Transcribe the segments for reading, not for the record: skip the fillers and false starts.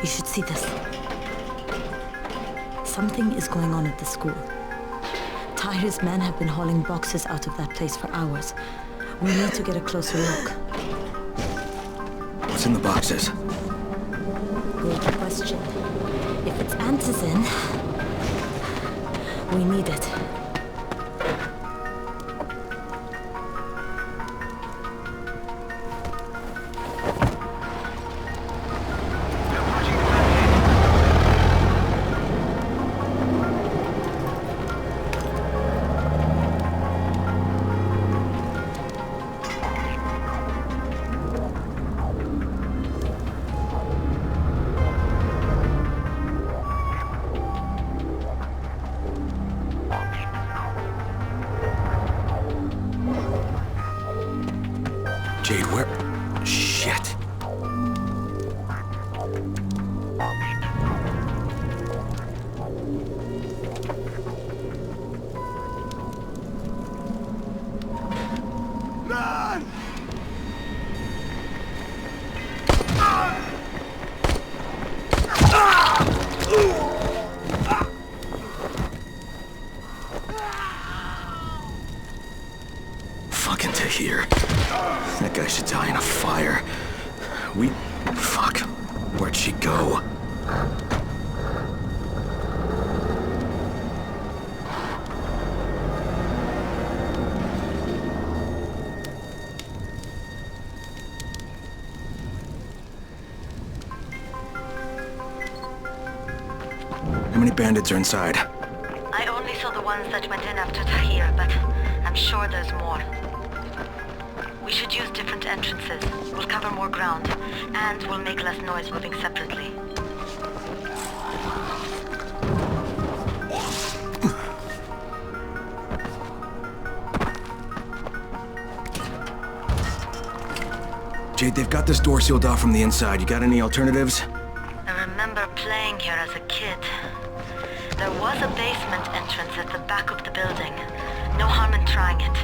You should see this. Something is going on at the school. Tahir's men have been hauling boxes out of that place for hours. We need to get a closer look. What's in the boxes? Good question. If it's antizin, we need it. Jade, where? Shit. Run! Fucking Tahir. That guy should die in a fire. Fuck. Where'd she go? How many bandits are inside? I only saw the ones that went in after Tahir, but I'm sure there's more. We should use different entrances. We'll cover more ground, and we'll make less noise moving separately. Jade, they've got this door sealed off from the inside. You got any alternatives? I remember playing here as a kid. There was a basement entrance at the back of the building. No harm in trying it.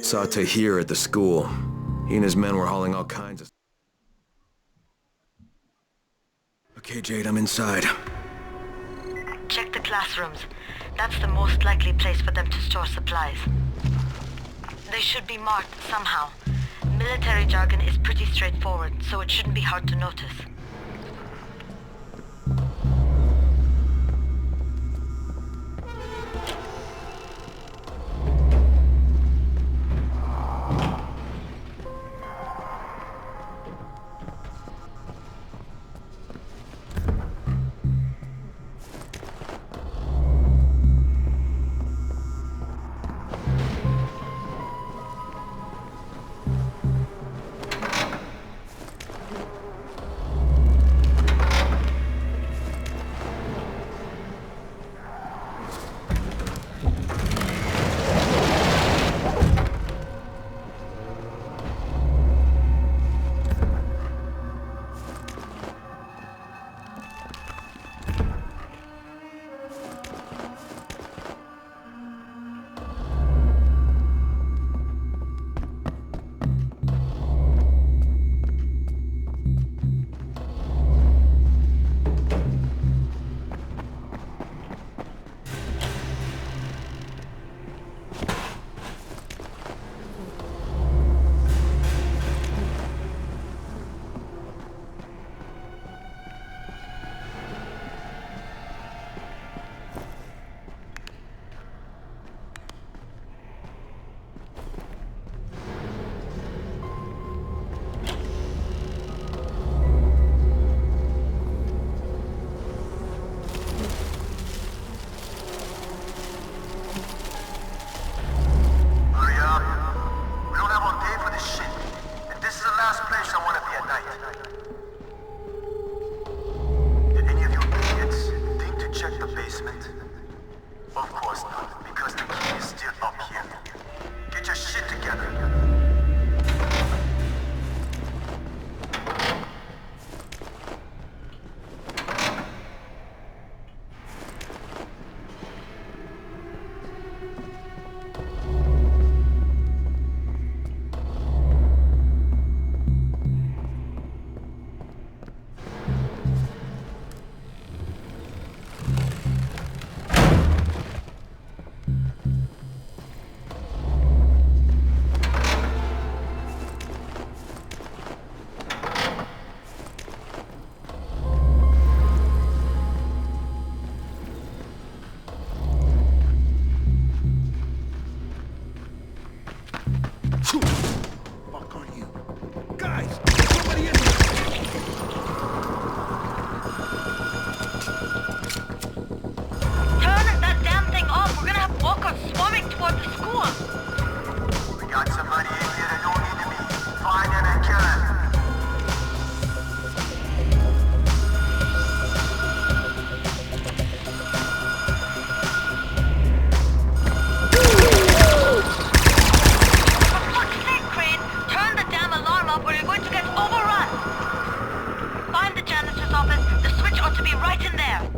Saw Tahir at the school. He and his men were hauling all kinds of... Okay, Jade, I'm inside. Check the classrooms. That's the most likely place for them to store supplies. They should be marked somehow. Military jargon is pretty straightforward, so it shouldn't be hard to notice. swarming toward the school. We got somebody in here that don't need to be. Find him and kill him. For fuck's sake, Crane! Turn the damn alarm up or you're going to get overrun! Find the janitor's office. The switch ought to be right in there.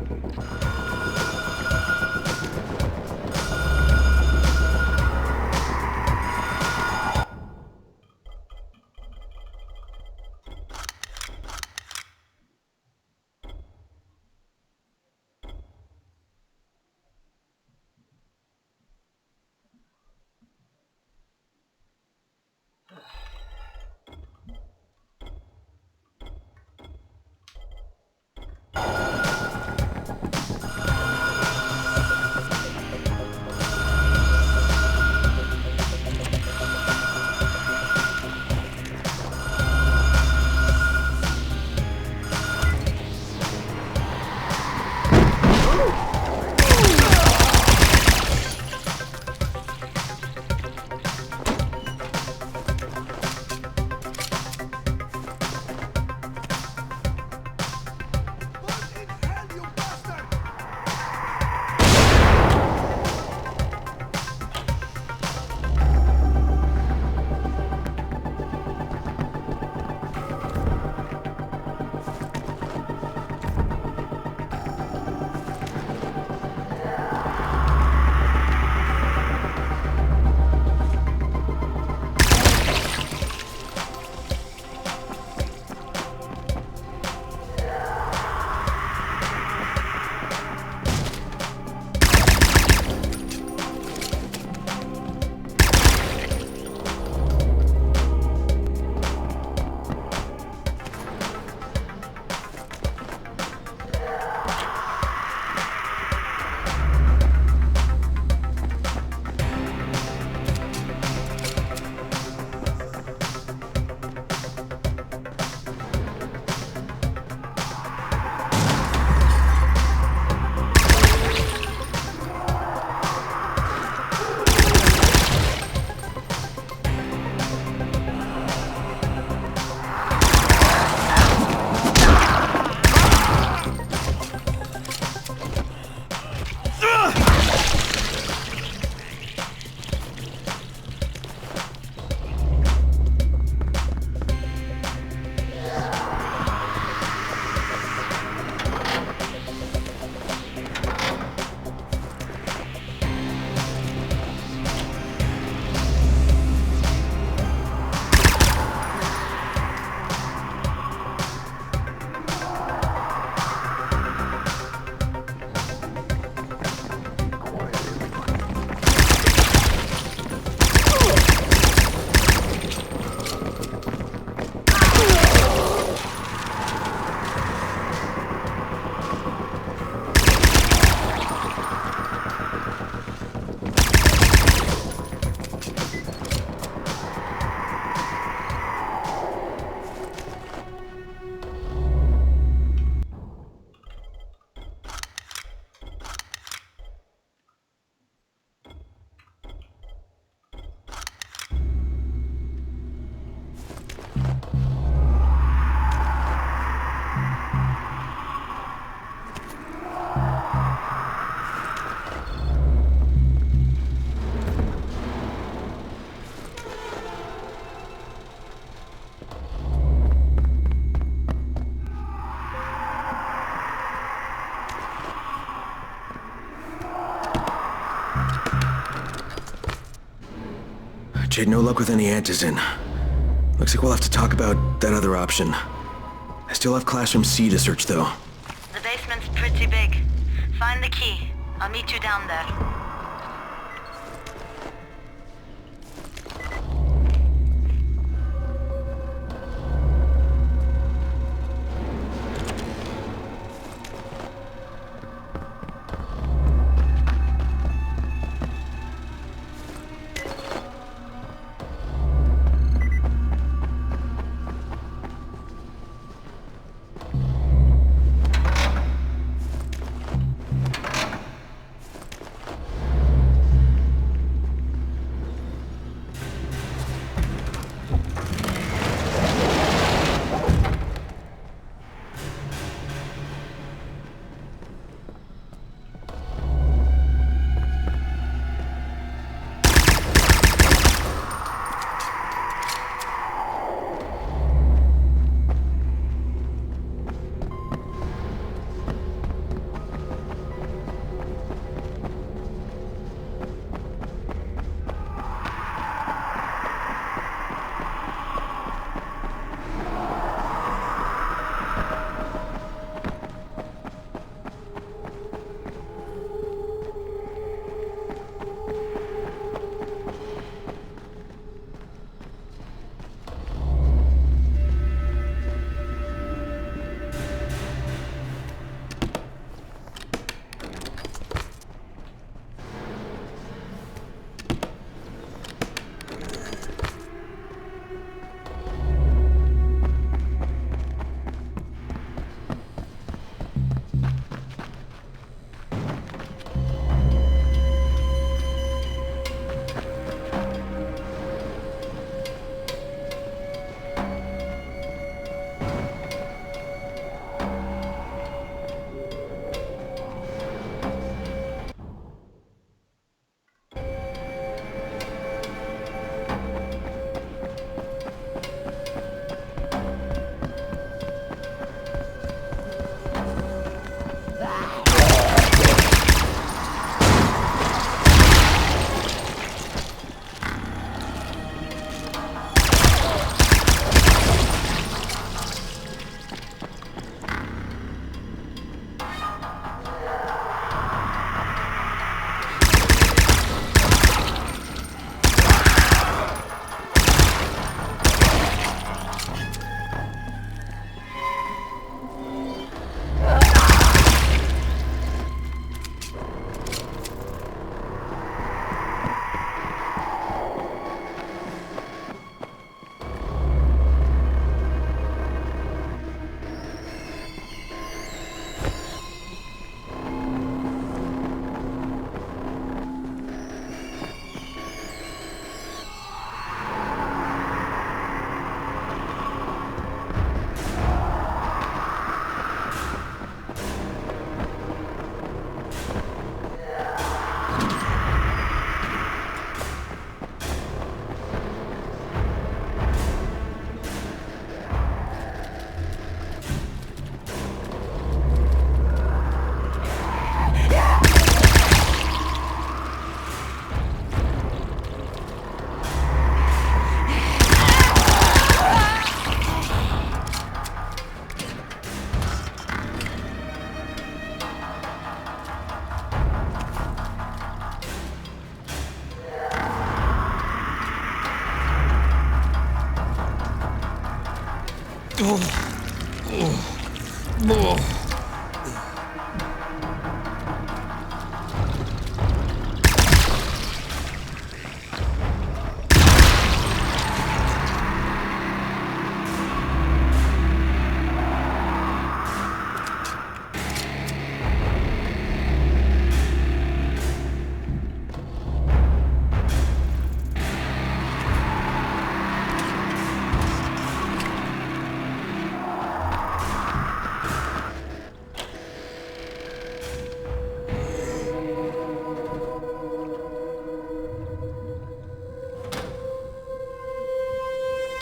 Jade, no luck with any antizin. Looks like we'll have to talk about that other option. I still have Classroom C to search, though. The basement's pretty big. Find the key. I'll meet you down there.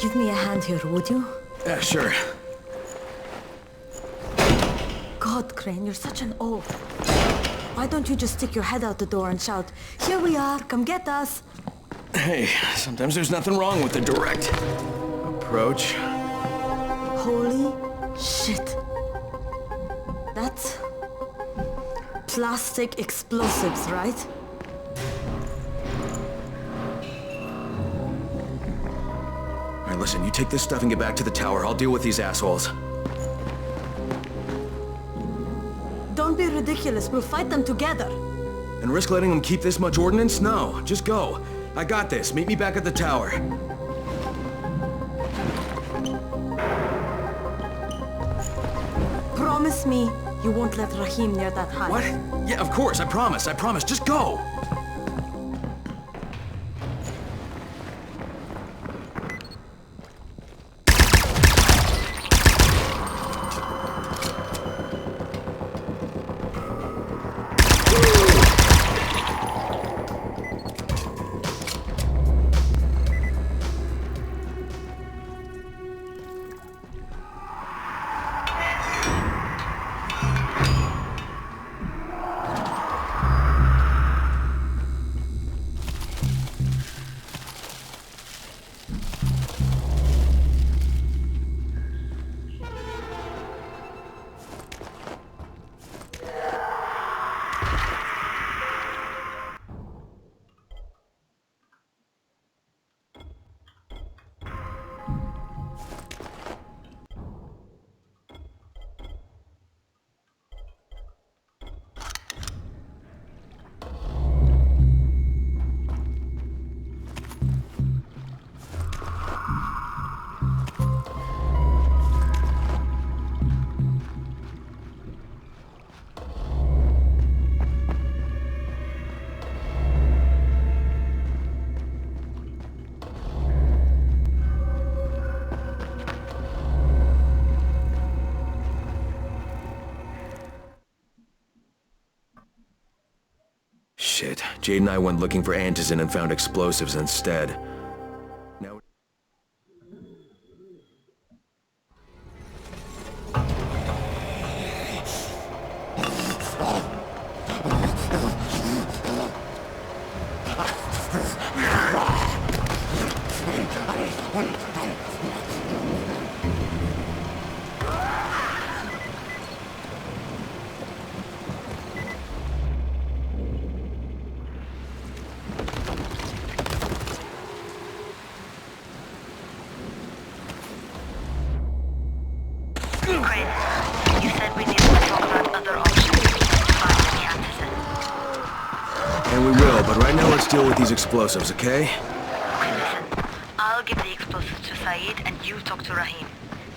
Give me a hand here, would you? Yeah, sure. God, Crane, you're such an oaf. Why don't you just stick your head out the door and shout, "Here we are, come get us!" Hey, sometimes there's nothing wrong with the direct approach. Holy shit. That's plastic explosives, right? Alright, listen, you take this stuff and get back to the tower. I'll deal with these assholes. Don't be ridiculous, we'll fight them together. And risk letting them keep this much ordnance? No, just go. I got this. Meet me back at the tower. Promise me you won't let Rahim near that hive. What? Yeah, of course, I promise. Just go! Shit, Jade and I went looking for antizin and found explosives instead. Now... Crane, you said we needed to talk about other options to find the antizin. And we will, but right now let's deal with these explosives, okay? Okay, listen. I'll give the explosives to Saeed and you talk to Rahim.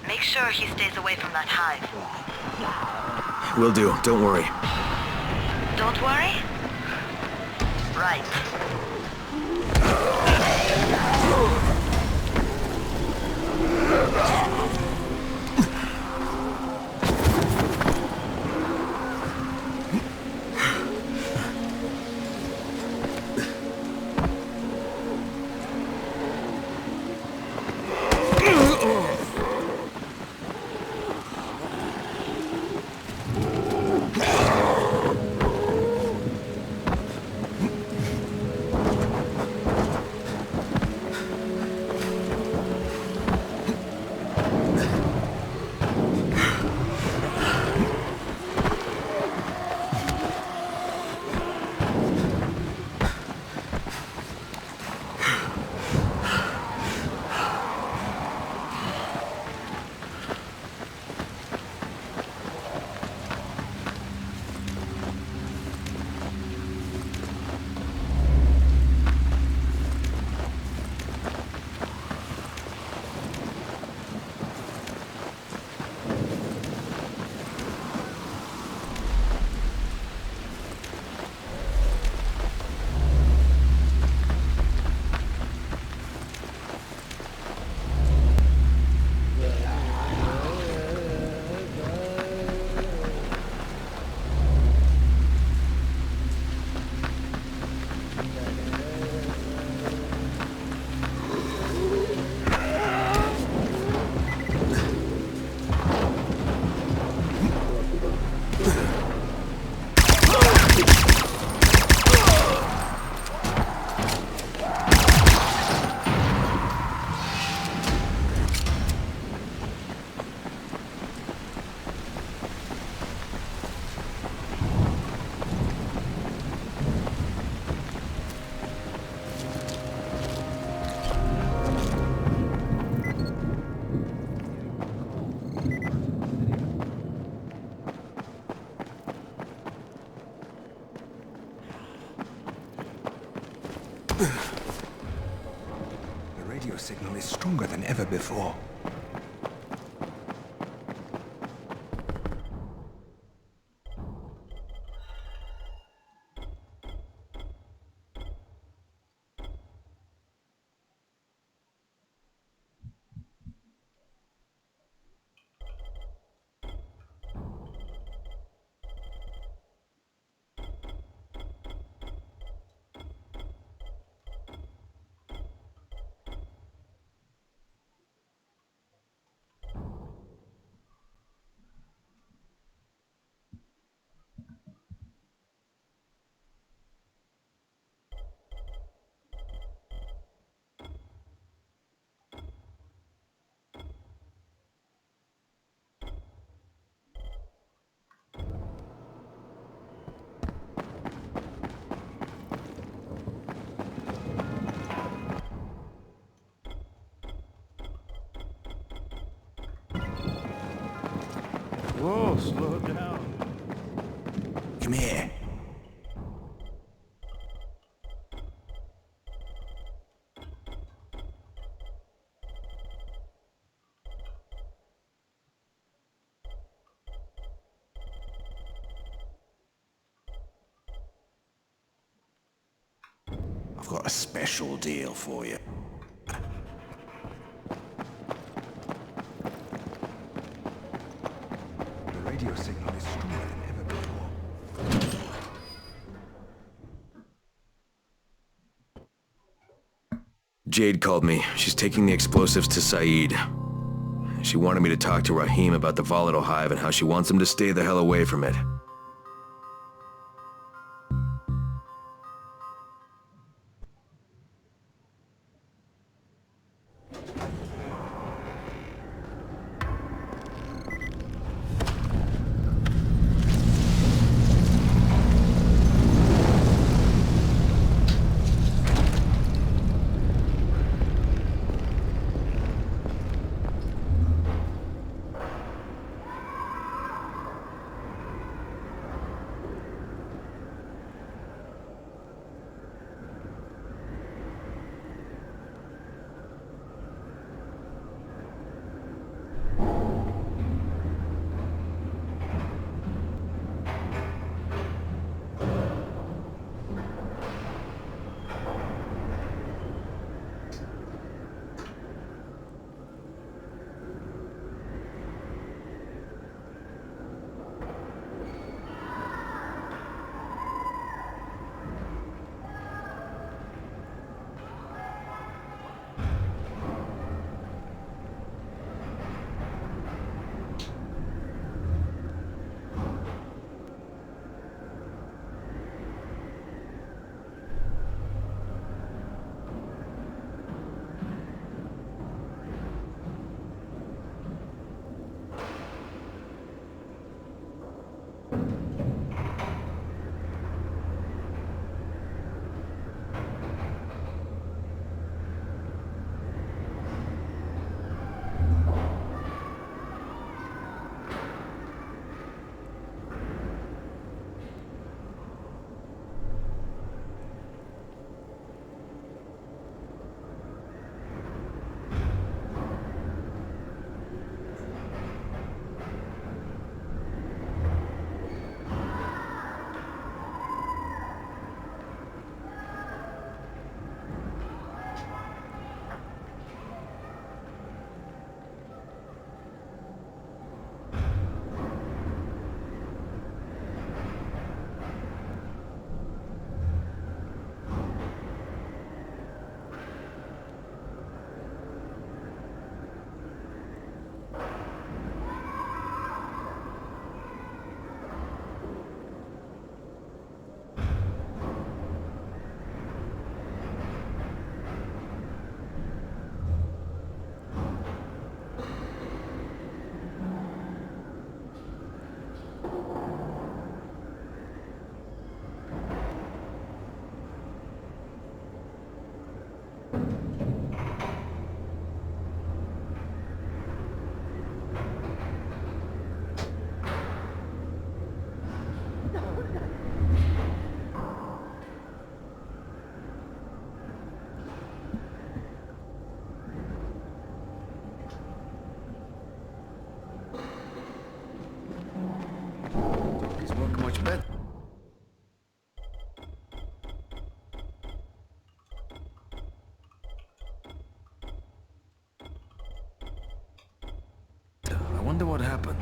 Make sure he stays away from that hive. Will do, don't worry. Don't worry? Right. signal is stronger than ever before. Whoa, slow down. Come here. I've got a special deal for you. The radio signal is stronger than ever before. Jade called me. She's taking the explosives to Saeed. She wanted me to talk to Rahim about the volatile hive and how she wants him to stay the hell away from it. much better. I wonder what happened.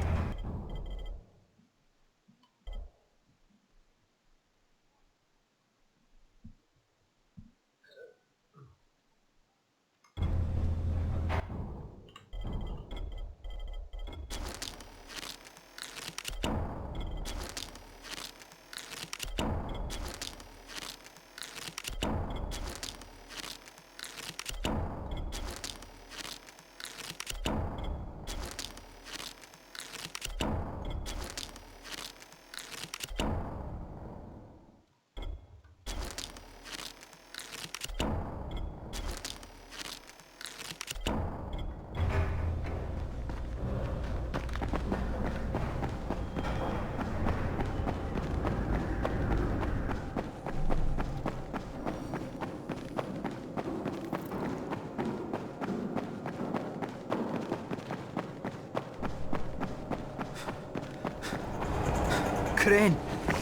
Crane,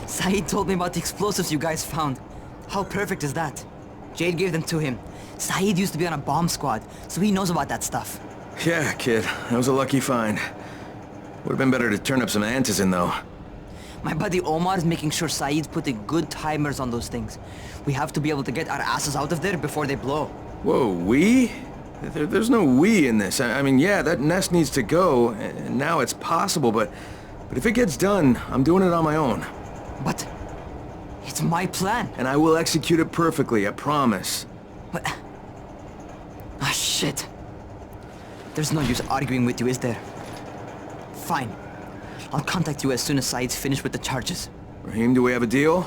Saeed told me about the explosives you guys found. How perfect is that? Jade gave them to him. Saeed used to be on a bomb squad, so he knows about that stuff. Yeah, kid. That was a lucky find. Would've been better to turn up some antizin, though. My buddy Omar is making sure Saeed's putting good timers on those things. We have to be able to get our asses out of there before they blow. Whoa, we? There's no we in this. I mean, yeah, that nest needs to go, and now it's possible, but if it gets done, I'm doing it on my own. But it's my plan. And I will execute it perfectly, I promise. But... ah, shit. There's no use arguing with you, is there? Fine. I'll contact you as soon as Saeed's finished with the charges. Raheem, do we have a deal?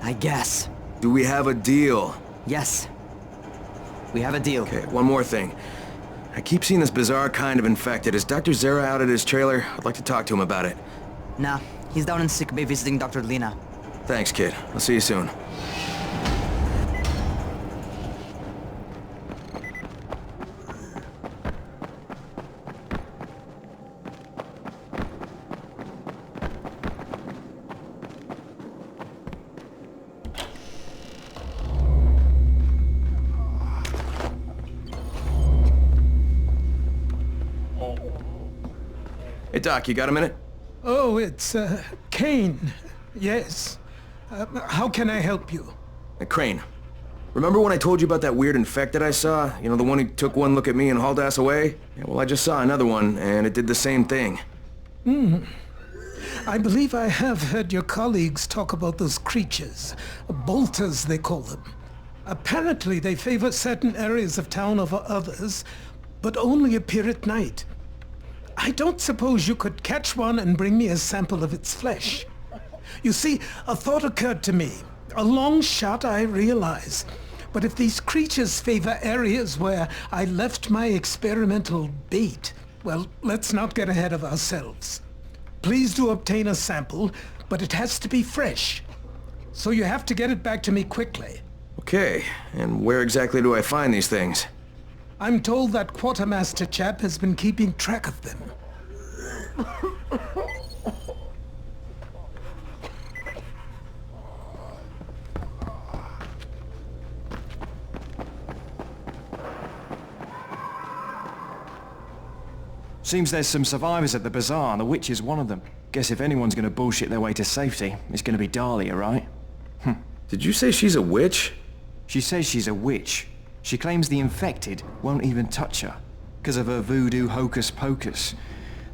I guess. Do we have a deal? Yes. We have a deal. Okay, one more thing. I keep seeing this bizarre kind of infected. Is Dr. Zera out at his trailer? I'd like to talk to him about it. Nah, he's down in sick bay visiting Dr. Lena. Thanks, kid. I'll see you soon. Hey, Doc, you got a minute? Oh, it's, Kane. Yes. How can I help you? Crane, remember when I told you about that weird infected I saw? You know, the one who took one look at me and hauled ass away? Yeah, well, I just saw another one, and it did the same thing. I believe I have heard your colleagues talk about those creatures. Bolters, they call them. Apparently, they favor certain areas of town over others, but only appear at night. I don't suppose you could catch one and bring me a sample of its flesh. You see, a thought occurred to me. A long shot, I realize. But if these creatures favor areas where I left my experimental bait, well, let's not get ahead of ourselves. Please do obtain a sample, but it has to be fresh. So you have to get it back to me quickly. Okay, and where exactly do I find these things? I'm told that quartermaster chap has been keeping track of them. Seems there's some survivors at the bazaar, and the witch is one of them. Guess if anyone's gonna bullshit their way to safety, it's gonna be Dahlia, right? Did you say she's a witch? She says she's a witch. She claims the infected won't even touch her, because of her voodoo hocus-pocus.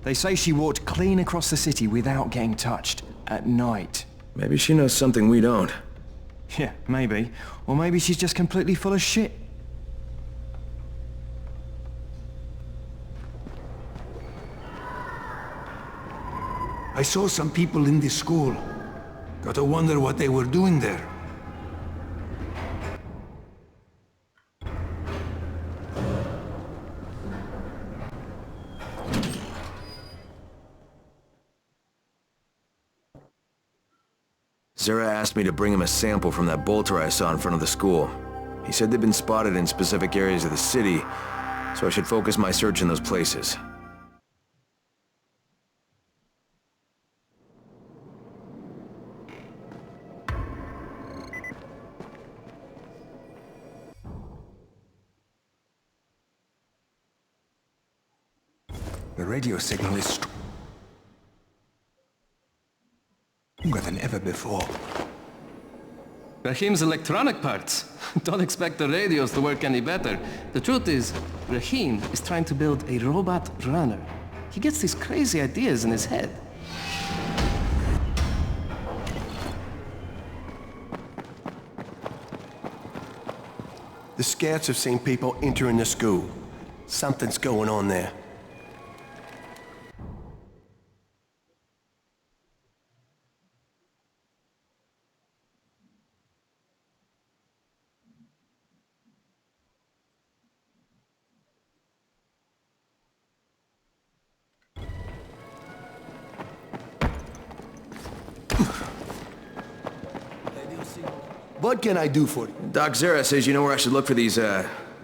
They say she walked clean across the city without getting touched, at night. Maybe she knows something we don't. Yeah, maybe. Or maybe she's just completely full of shit. I saw some people in this school. Gotta wonder what they were doing there. Zera asked me to bring him a sample from that bolter I saw in front of the school. He said they'd been spotted in specific areas of the city, so I should focus my search in those places. The radio signal is stronger than ever before. Rahim's electronic parts. Don't expect the radios to work any better. The truth is, Rahim is trying to build a robot runner. He gets these crazy ideas in his head. The scouts have seen people entering the school. Something's going on there. What can I do for you? Doc Zera says you know where I should look for these,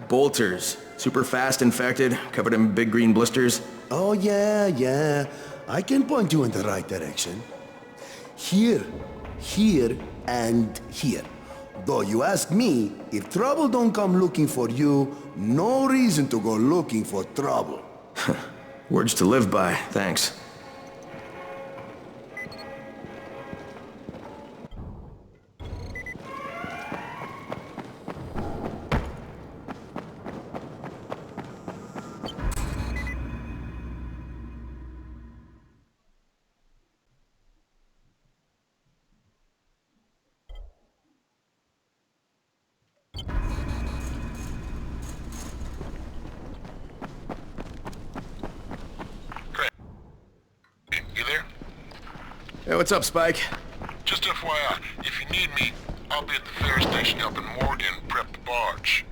bolters. Super fast infected, covered in big green blisters. Oh, yeah. I can point you in the right direction. Here, and here. Though you ask me, if trouble don't come looking for you, no reason to go looking for trouble. Words to live by, thanks. You there? Hey, what's up, Spike? Just FYI, if you need me, I'll be at the ferry station helping Morgan prep the barge.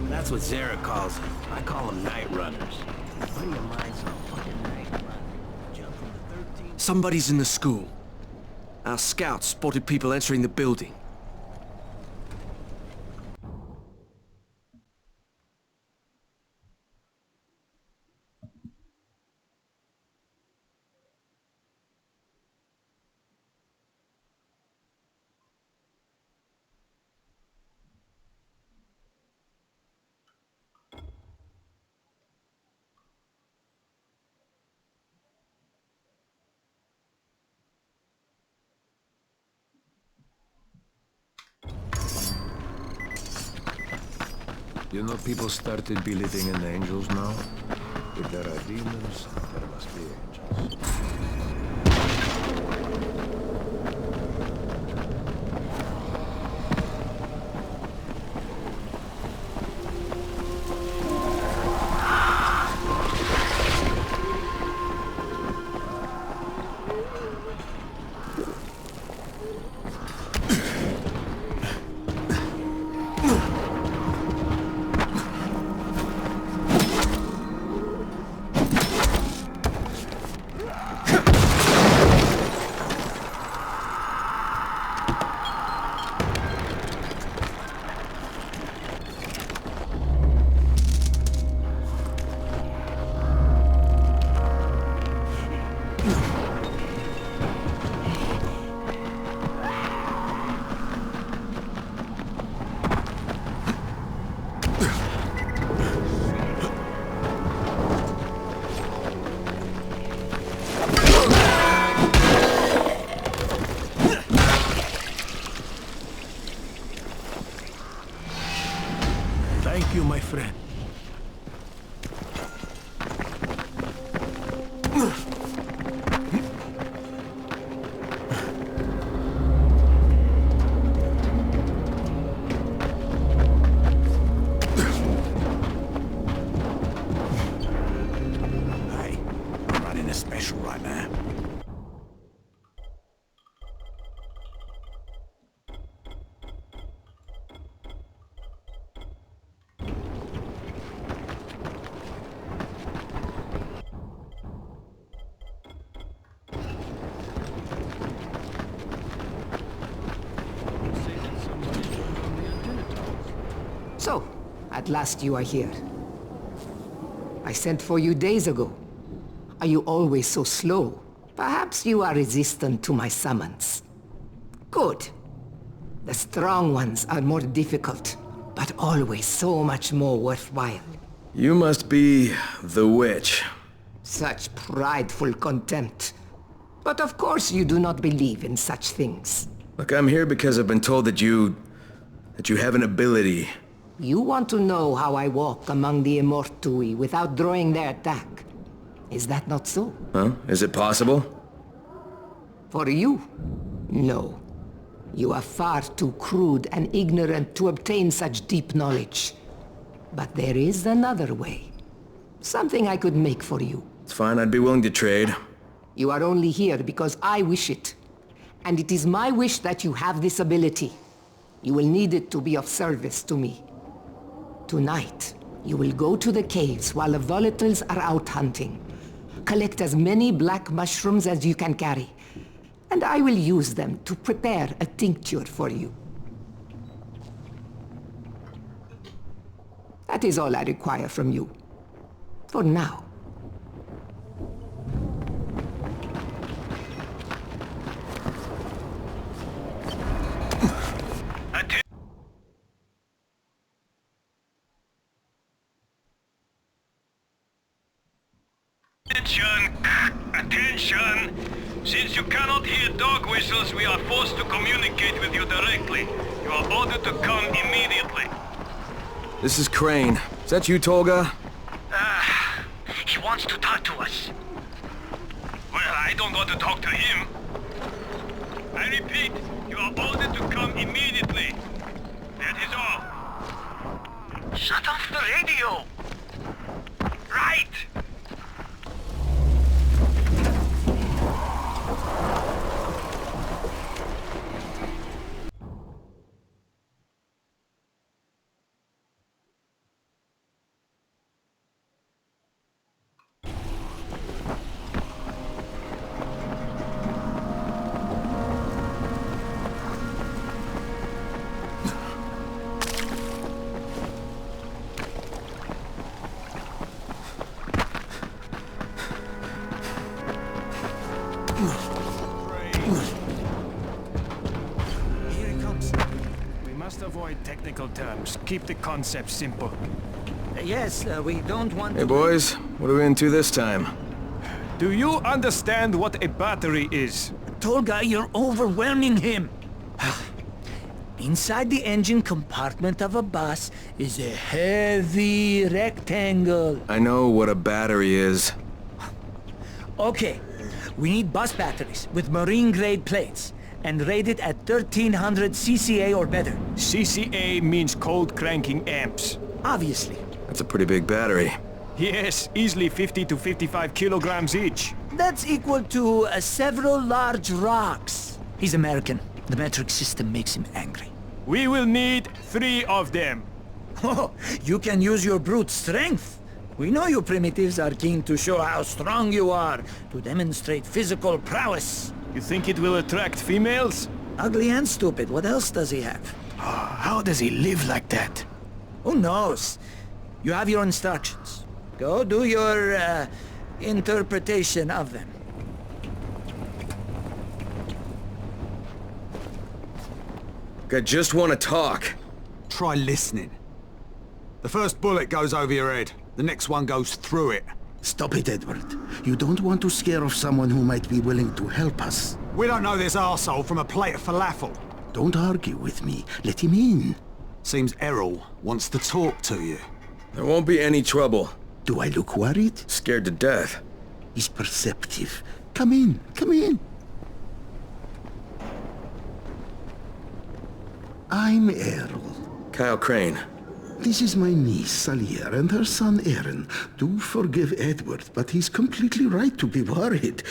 That's what Zara calls them. I call them night runners. What do you mind some fucking night runner? Jump from the 13th... Somebody's in the school. Our scouts spotted people entering the building. You know, people started believing in angels now. If there are demons, there must be angels. at last you are here. I sent for you days ago. Are you always so slow? Perhaps you are resistant to my summons. Good. The strong ones are more difficult, but always so much more worthwhile. You must be the witch. Such prideful contempt. But of course you do not believe in such things. Look, I'm here because I've been told that you have an ability. You want to know how I walk among the Immortui without drawing their attack. Is that not so? Huh? Is it possible? For you? No. You are far too crude and ignorant to obtain such deep knowledge. But there is another way. Something I could make for you. It's fine, I'd be willing to trade. You are only here because I wish it. And it is my wish that you have this ability. You will need it to be of service to me. Tonight, you will go to the caves while the volatiles are out hunting. Collect as many black mushrooms as you can carry. And I will use them to prepare a tincture for you. That is all I require from you. For now. Attention! Attention! Since you cannot hear dog whistles, we are forced to communicate with you directly. You are ordered to come immediately. This is Crane. Is that you, Tolga? He wants to talk to us. Well, I don't want to talk to him. I repeat, you are ordered to come immediately. That is all. Shut off the radio! Right! Here he comes. We must avoid technical terms. Keep the concept simple. Yes, we don't want Hey boys, what are we into this time? Do you understand what a battery is? Tolga, you're overwhelming him. Inside the engine compartment of a bus is a heavy rectangle. I know what a battery is. Okay, we need bus batteries with marine-grade plates and rated at 1300 CCA or better. CCA means cold cranking amps. Obviously. That's a pretty big battery. Yes, easily 50 to 55 kilograms each. That's equal to several large rocks. He's American. The metric system makes him angry. We will need 3 of them. Oh, you can use your brute strength. We know you primitives are keen to show how strong you are, to demonstrate physical prowess. You think it will attract females? Ugly and stupid. What else does he have? How does he live like that? Who knows? You have your instructions. Go do your, interpretation of them. I just want to talk. Try listening. The first bullet goes over your head. The next one goes through it. Stop it, Edward. You don't want to scare off someone who might be willing to help us. We don't know this arsehole from a plate of falafel. Don't argue with me. Let him in. Seems Errol wants to talk to you. There won't be any trouble. Do I look worried? Scared to death. He's perceptive. Come in, come in. I'm Errol. Kyle Crane. This is my niece, Salier, and her son, Aaron. Do forgive Edward, but he's completely right to be worried.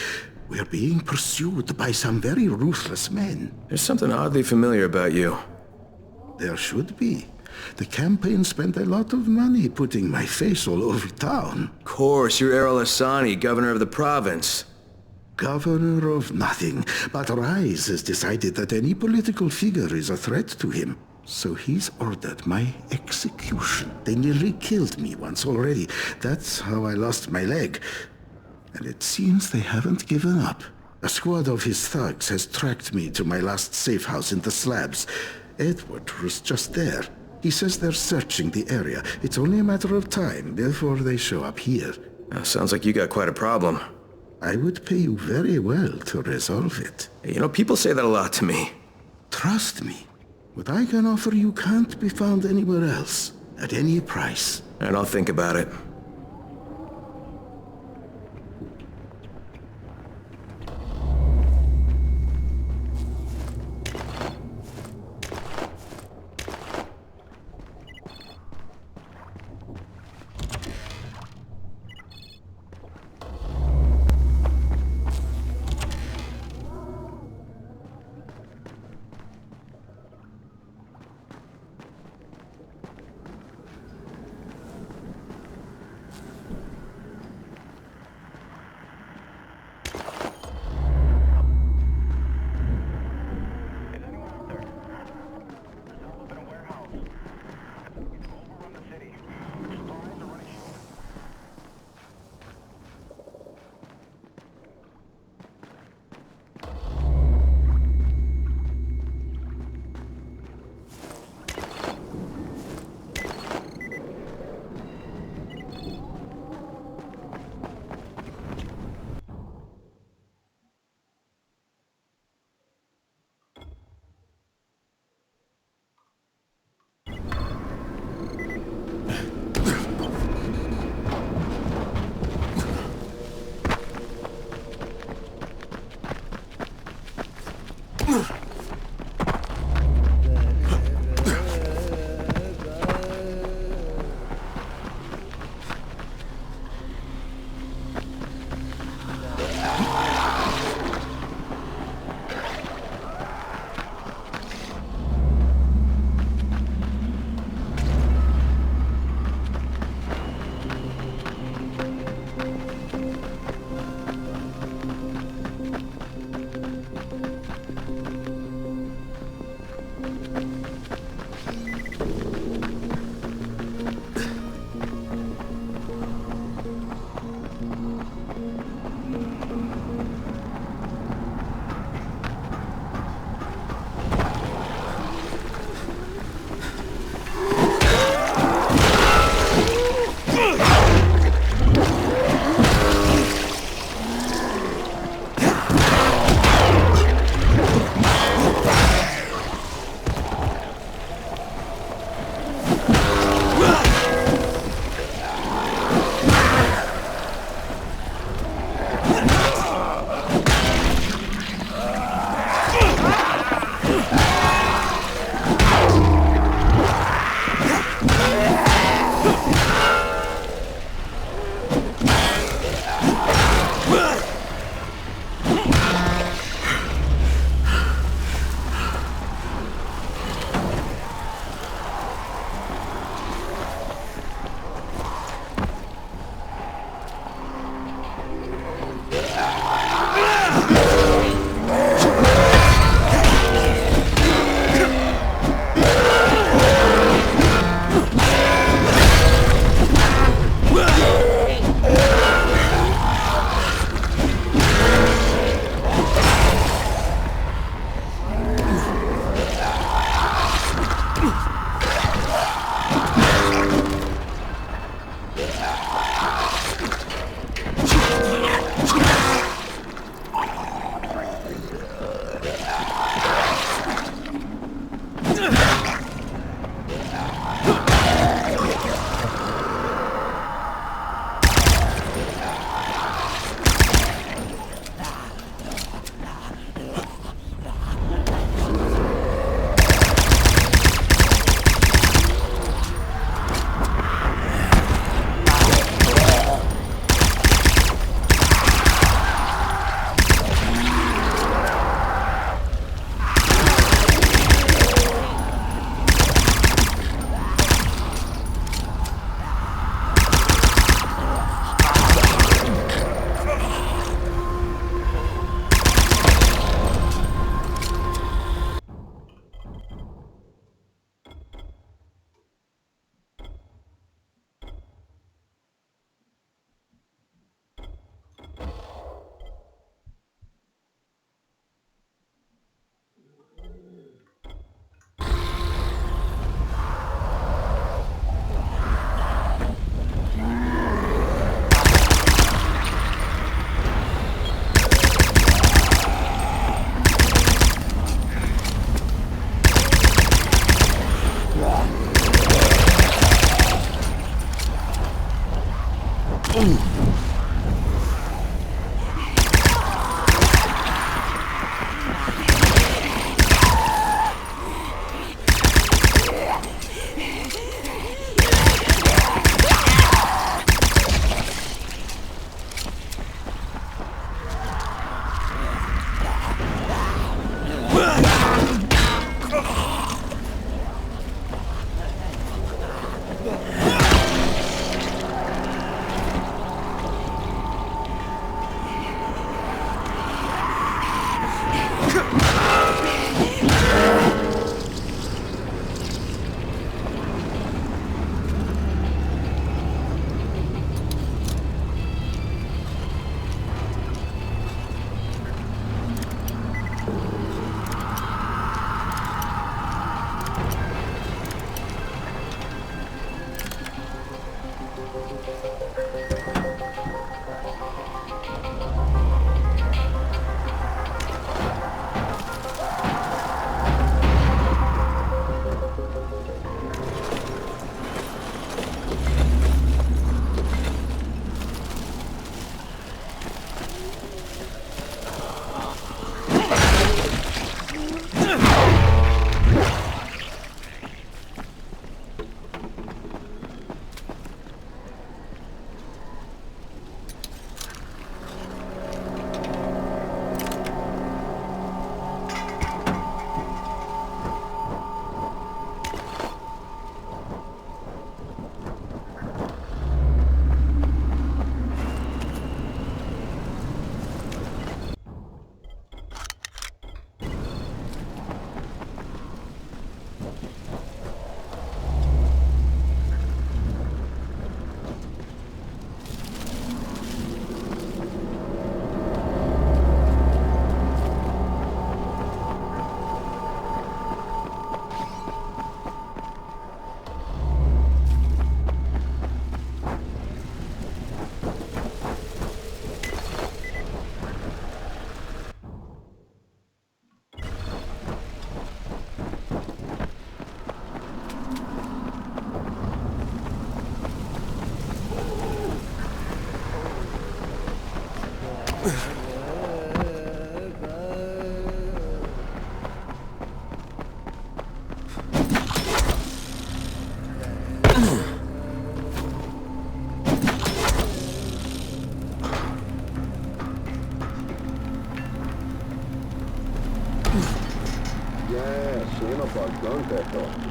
We're being pursued by some very ruthless men. There's something oddly familiar about you. There should be. The campaign spent a lot of money putting my face all over town. Of course, you're Errol Hassani, governor of the province. Governor of nothing, but Rise has decided that any political figure is a threat to him. So he's ordered my execution. They nearly killed me once already. That's how I lost my leg. And it seems they haven't given up. A squad of his thugs has tracked me to my last safe house in the slabs. Edward was just there. He says they're searching the area. It's only a matter of time before they show up here. Sounds like you got quite a problem. I would pay you very well to resolve it. You know, people say that a lot to me. Trust me. What I can offer you can't be found anywhere else, at any price. And I'll think about it.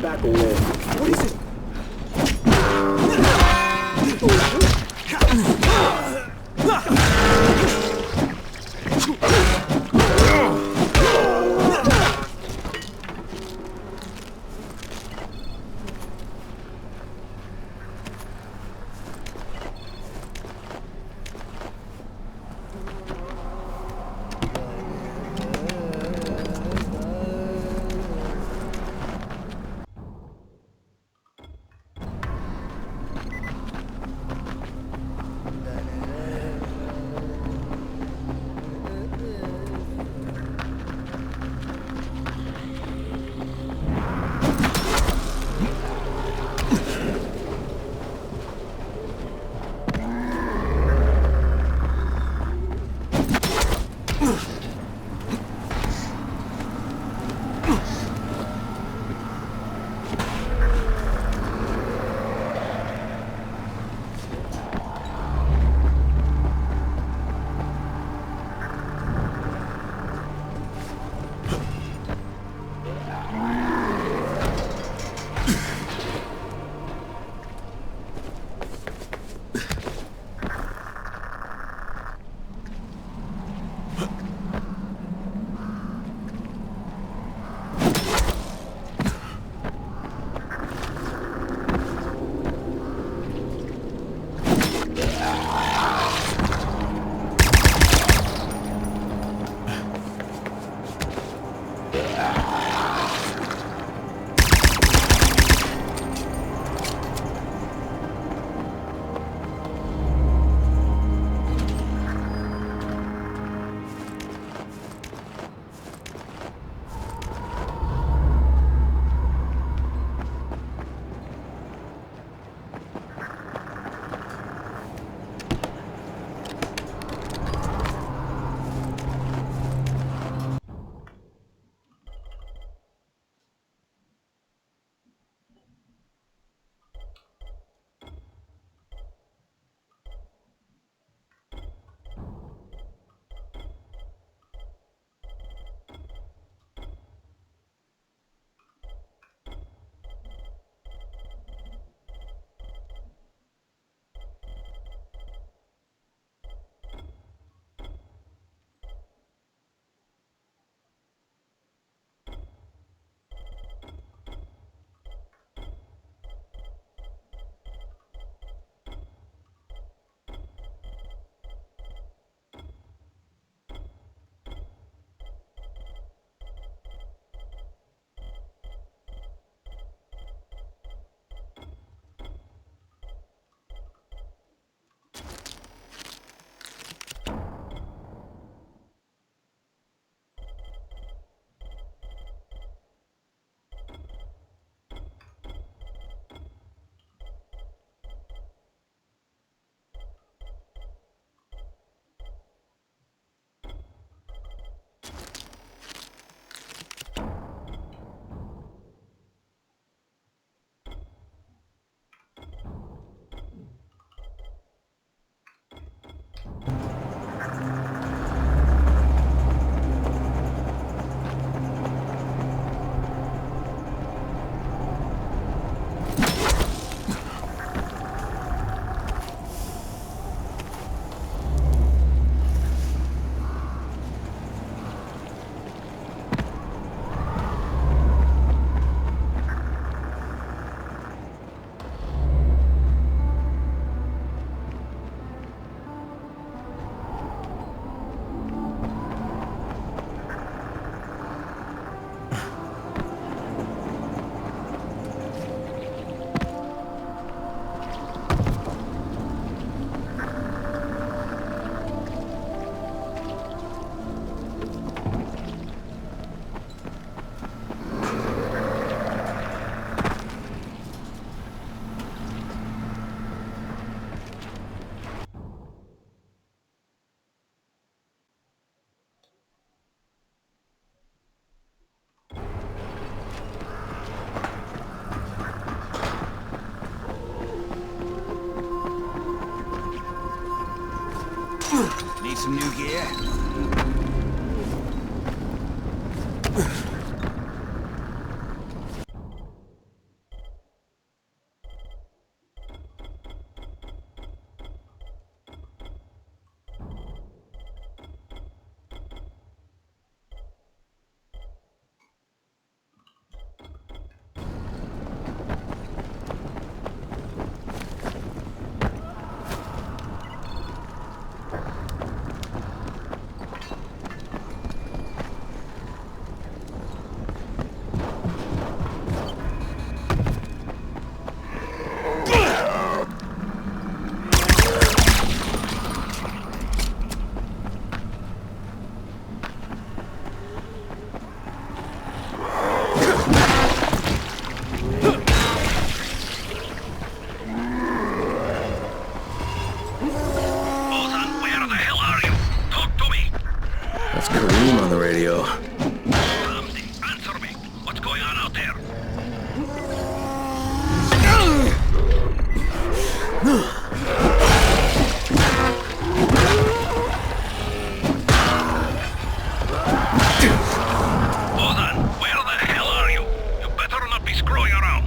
Back away. What is it? Need some new gear? On the radio. Answer me. What's going on out there? Ozan, where the hell are you? You better not be screwing around.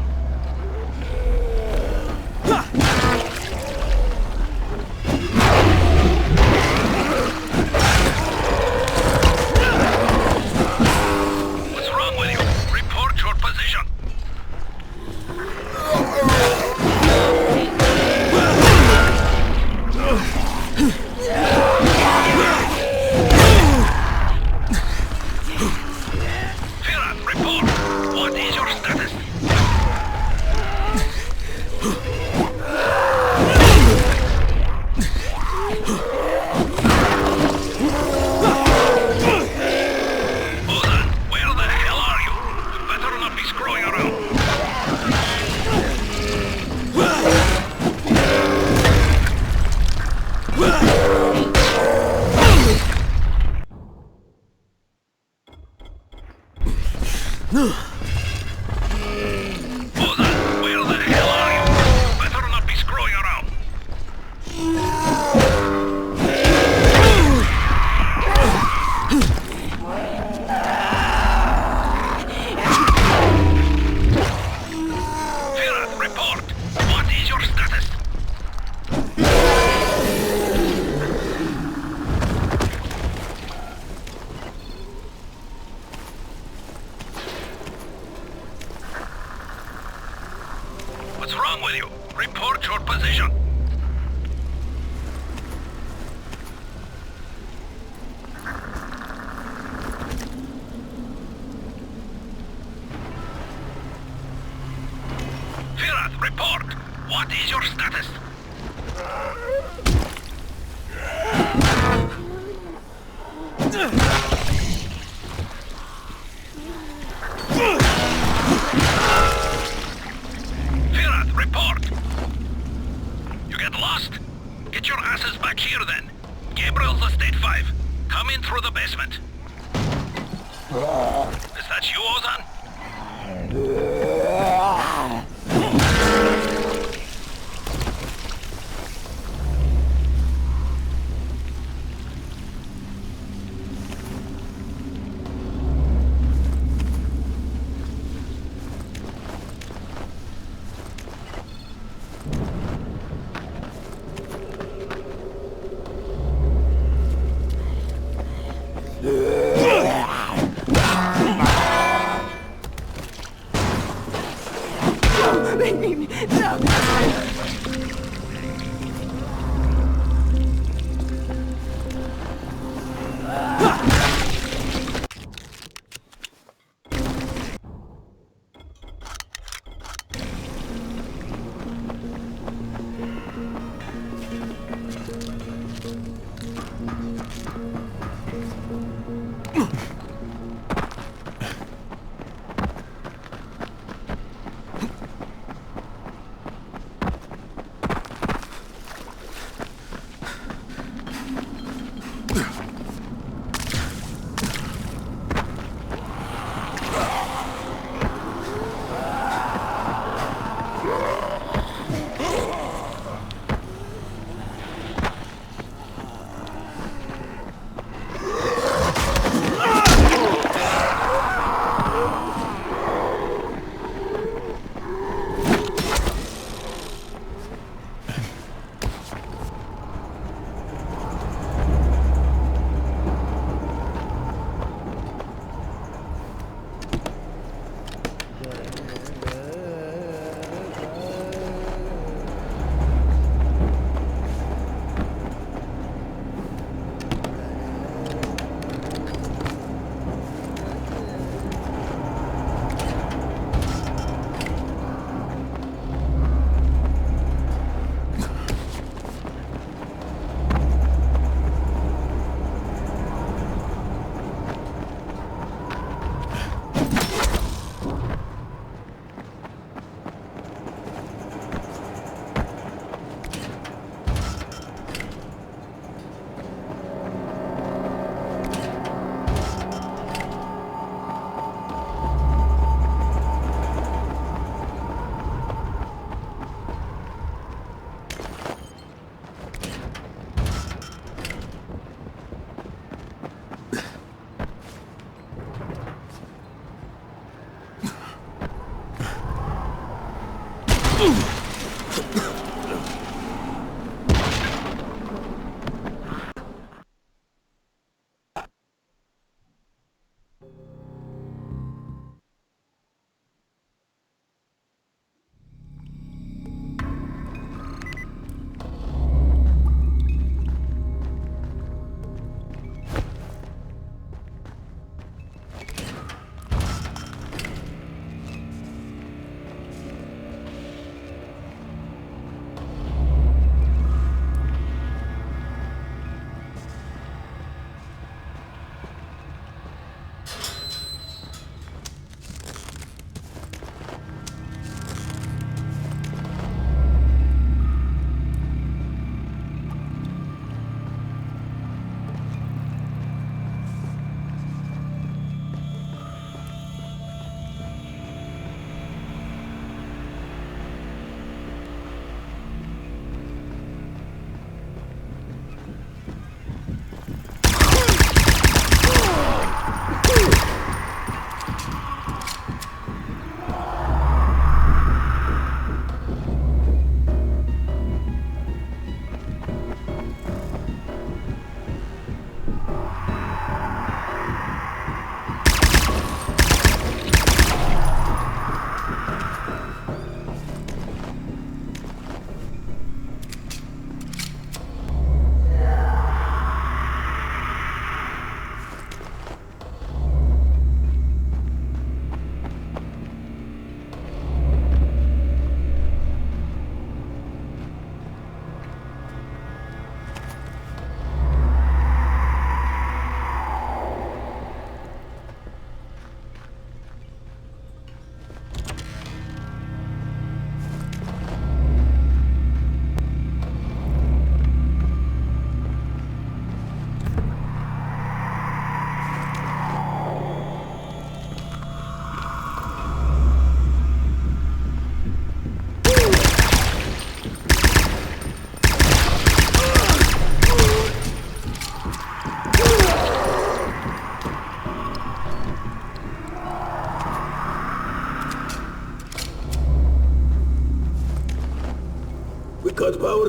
What's wrong with you? Report your position. Firat, report. What is your status? Firat, report. You get lost? Get your asses back here then. Gabriel's Estate 5. Come in through the basement. Is that you, Ozan?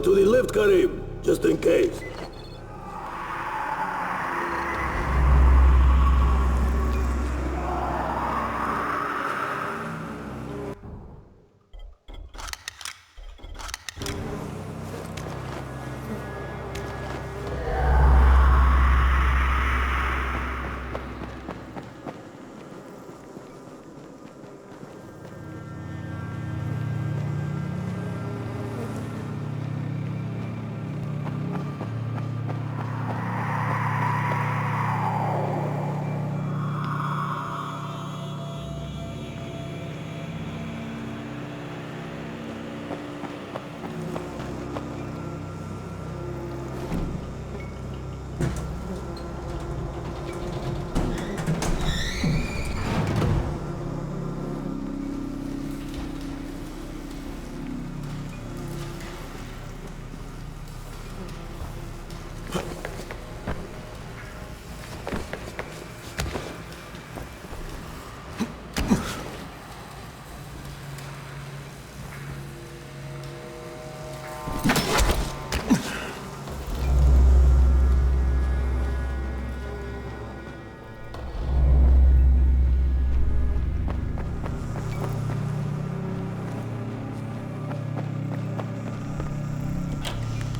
to the left, Karim, just in case.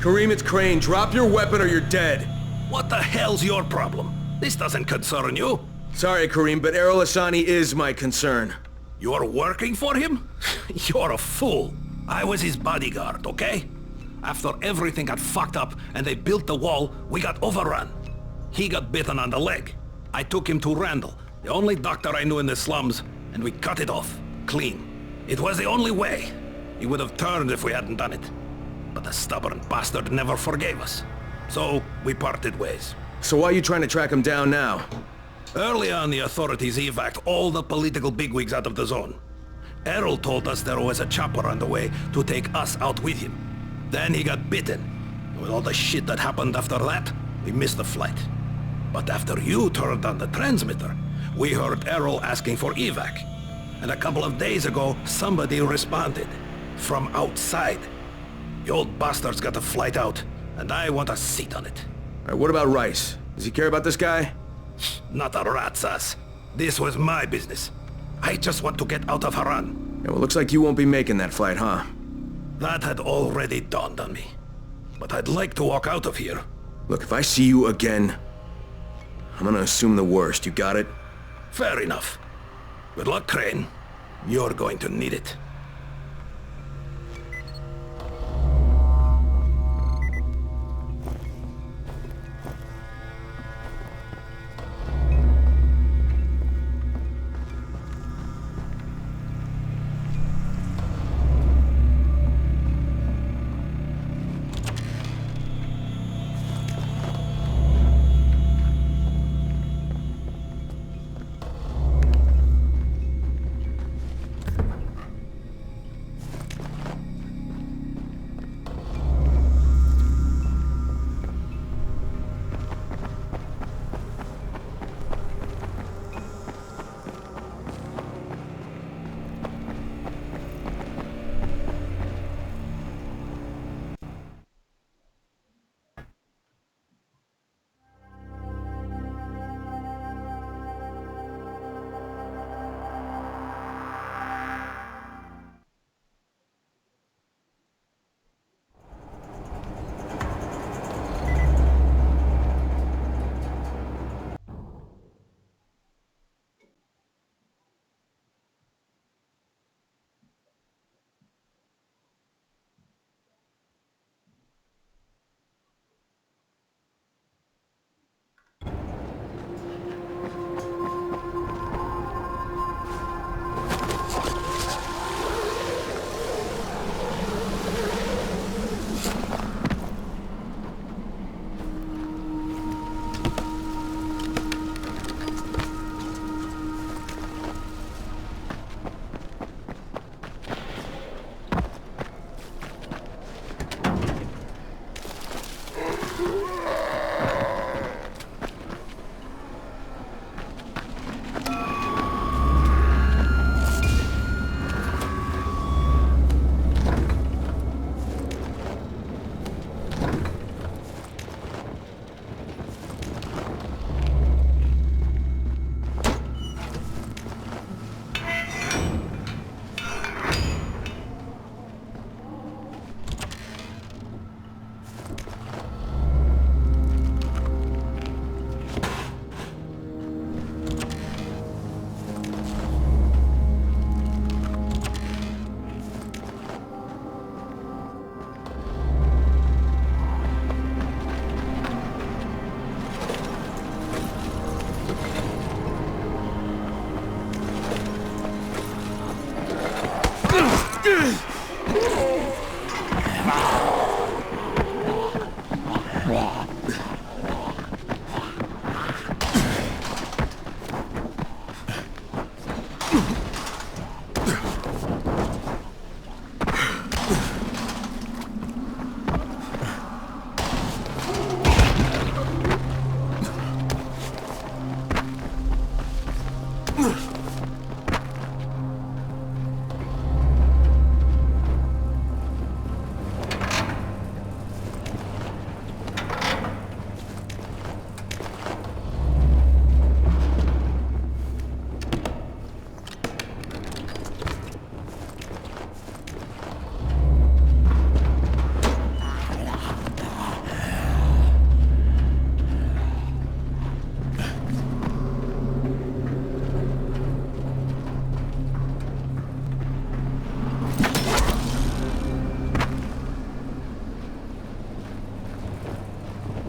Karim, it's Crane. Drop your weapon or you're dead. What the hell's your problem? This doesn't concern you. Sorry, Karim, but Errol Hassani is my concern. You're working for him? You're a fool. I was his bodyguard, okay? After everything got fucked up and they built the wall, we got overrun. He got bitten on the leg. I took him to Randall, the only doctor I knew in the slums, and we cut it off. Clean. It was the only way. He would have turned if we hadn't done it. But the stubborn bastard never forgave us. So, we parted ways. So why are you trying to track him down now? Early on, the authorities evac'd all the political bigwigs out of the zone. Errol told us there was a chopper on the way to take us out with him. Then he got bitten. With all the shit that happened after that, we missed the flight. But after you turned on the transmitter, we heard Errol asking for evac. And a couple of days ago, somebody responded. From outside. The old bastard's got a flight out, and I want a seat on it. Alright, what about Rice? Does he care about this guy? Not a rat's ass. This was my business. I just want to get out of Haran. Yeah, well, looks like you won't be making that flight, huh? That had already dawned on me. But I'd like to walk out of here. Look, if I see you again, I'm gonna assume the worst. You got it? Fair enough. Good luck, Crane. You're going to need it.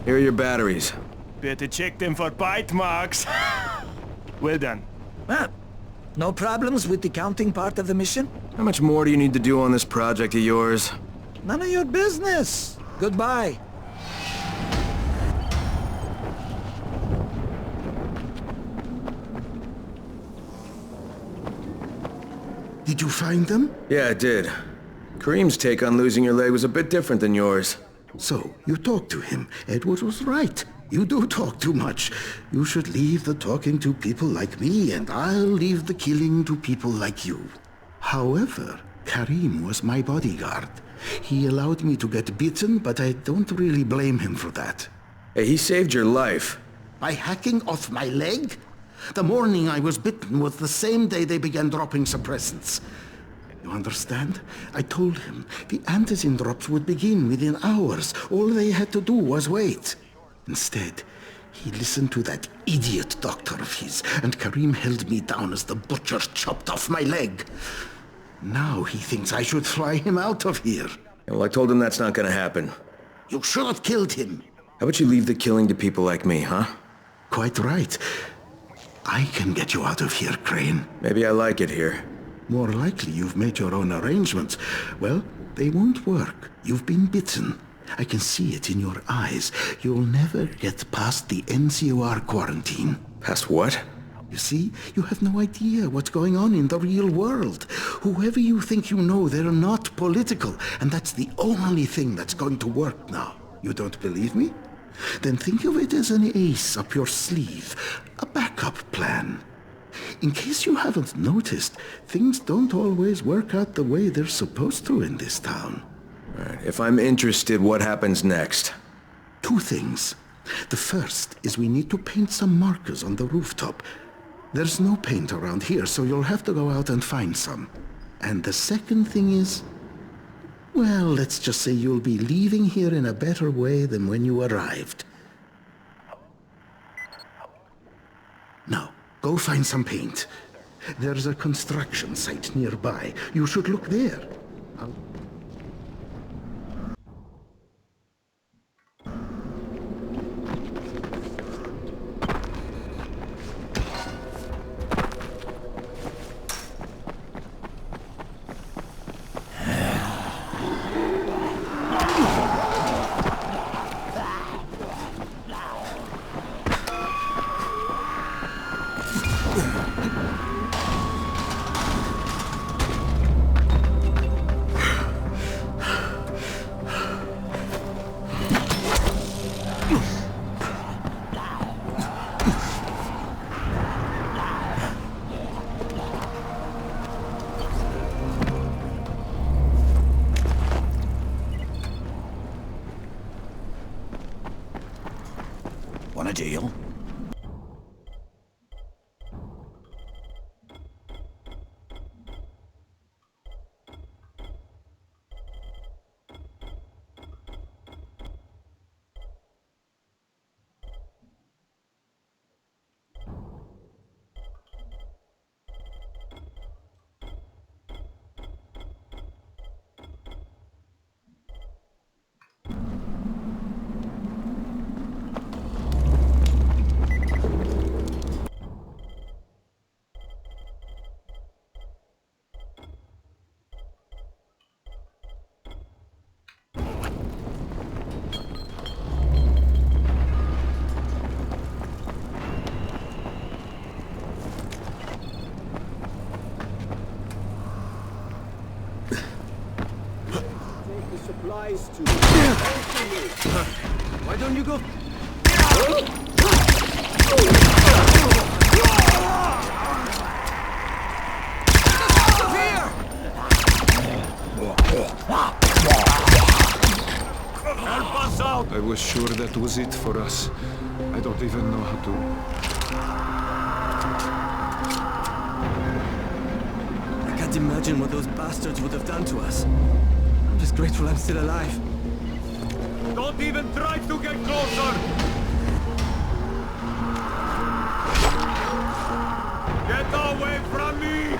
Here are your batteries. Better check them for bite marks. Well done. Ah, no problems with the counting part of the mission? How much more do you need to do on this project of yours? None of your business. Goodbye. Did you find them? Yeah, I did. Kareem's take on losing your leg was a bit different than yours. So, you talked to him. Edward was right. You do talk too much. You should leave the talking to people like me, and I'll leave the killing to people like you. However, Kareem was my bodyguard. He allowed me to get bitten, but I don't really blame him for that. Hey, he saved your life. By hacking off my leg? The morning I was bitten was the same day they began dropping suppressants. You understand? I told him the antizin drops would begin within hours. All they had to do was wait. Instead, he listened to that idiot doctor of his, and Kareem held me down as the butcher chopped off my leg. Now he thinks I should fly him out of here. Well, I told him that's not gonna happen. You should have killed him. How about you leave the killing to people like me, huh? Quite right. I can get you out of here, Crane. Maybe I like it here. More likely you've made your own arrangements. Well, they won't work. You've been bitten. I can see it in your eyes. You'll never get past the NCOR quarantine. Past what? You see, you have no idea what's going on in the real world. Whoever you think you know, they're not political. And that's the only thing that's going to work now. You don't believe me? Then think of it as an ace up your sleeve. A backup plan. In case you haven't noticed, things don't always work out the way they're supposed to in this town. Right. If I'm interested, what happens next? Two things. The first is we need to paint some markers on the rooftop. There's no paint around here, so you'll have to go out and find some. And the second thing is... well, let's just say you'll be leaving here in a better way than when you arrived. Now, go find some paint. There's a construction site nearby. You should look there. Want a deal? Supplies to why don't you go? Help us out! I was sure that was it for us. I don't even know how to... I can't imagine what those bastards would have done to us. I'm just grateful I'm still alive. Don't even try to get closer! Get away from me!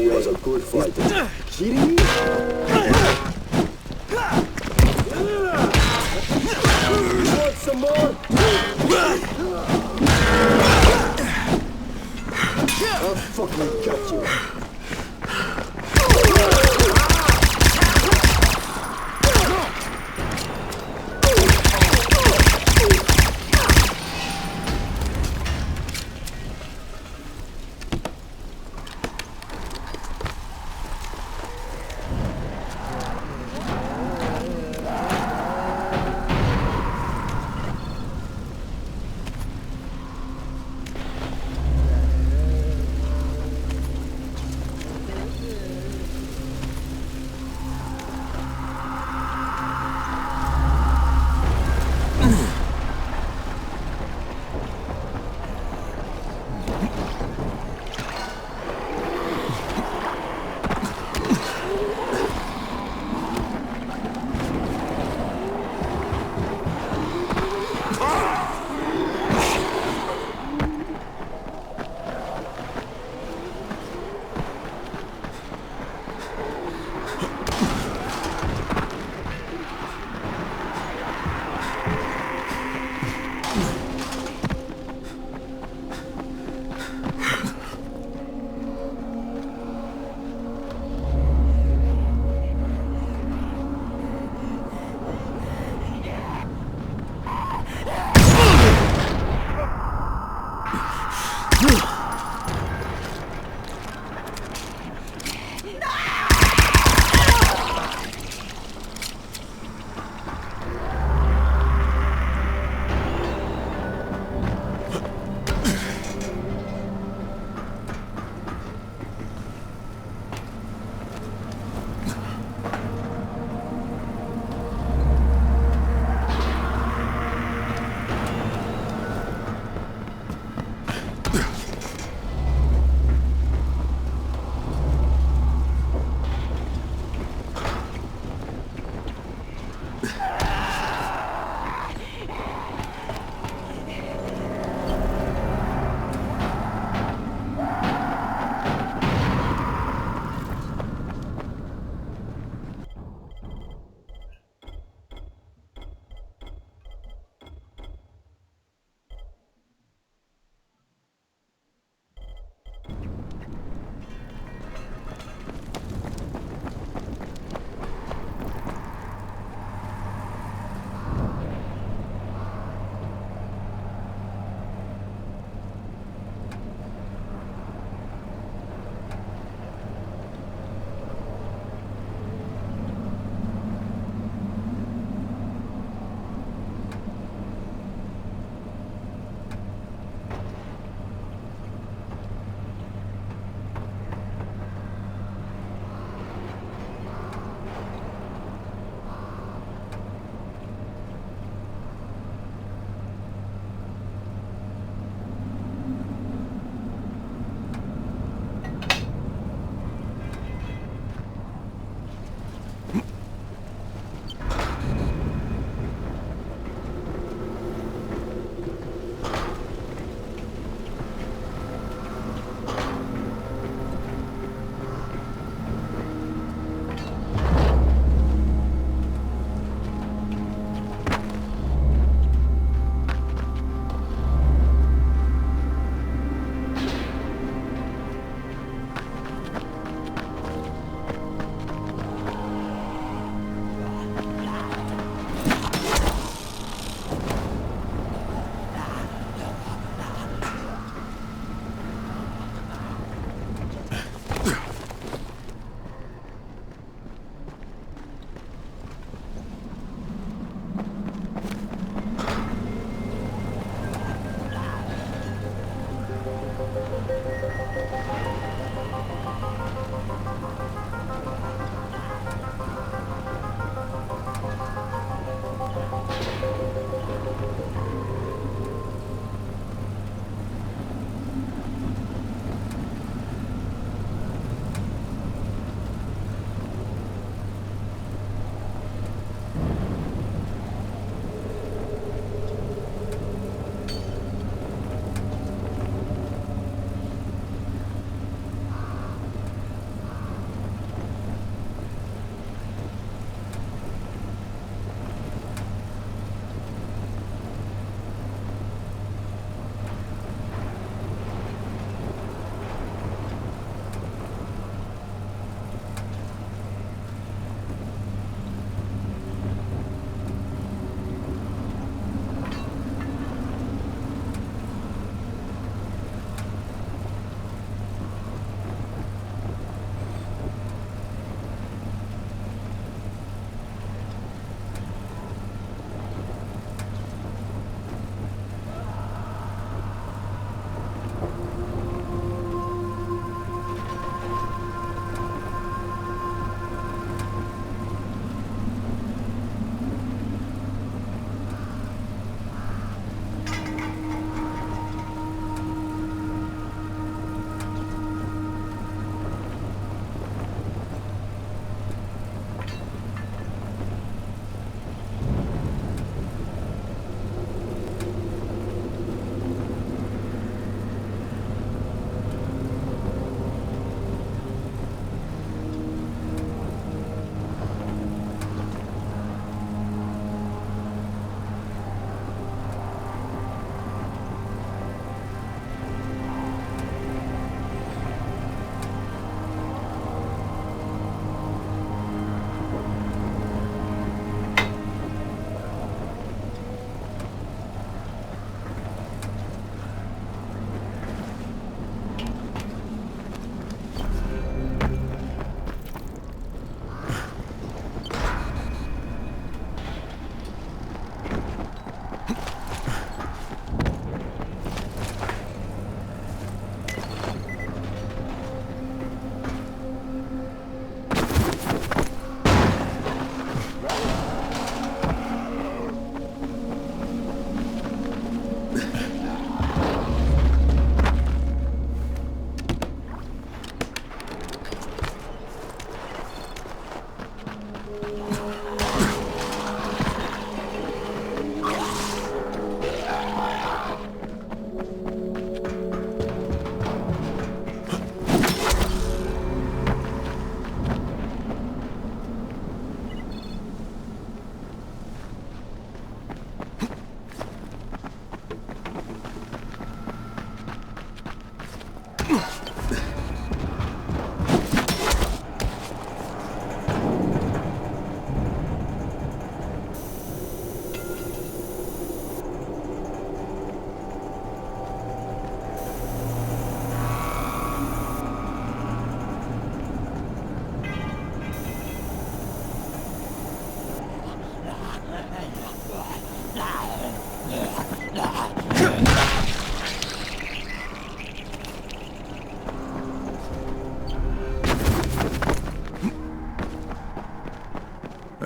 who was a good fighter. Kidding me? You want some more? I'll fucking cut you.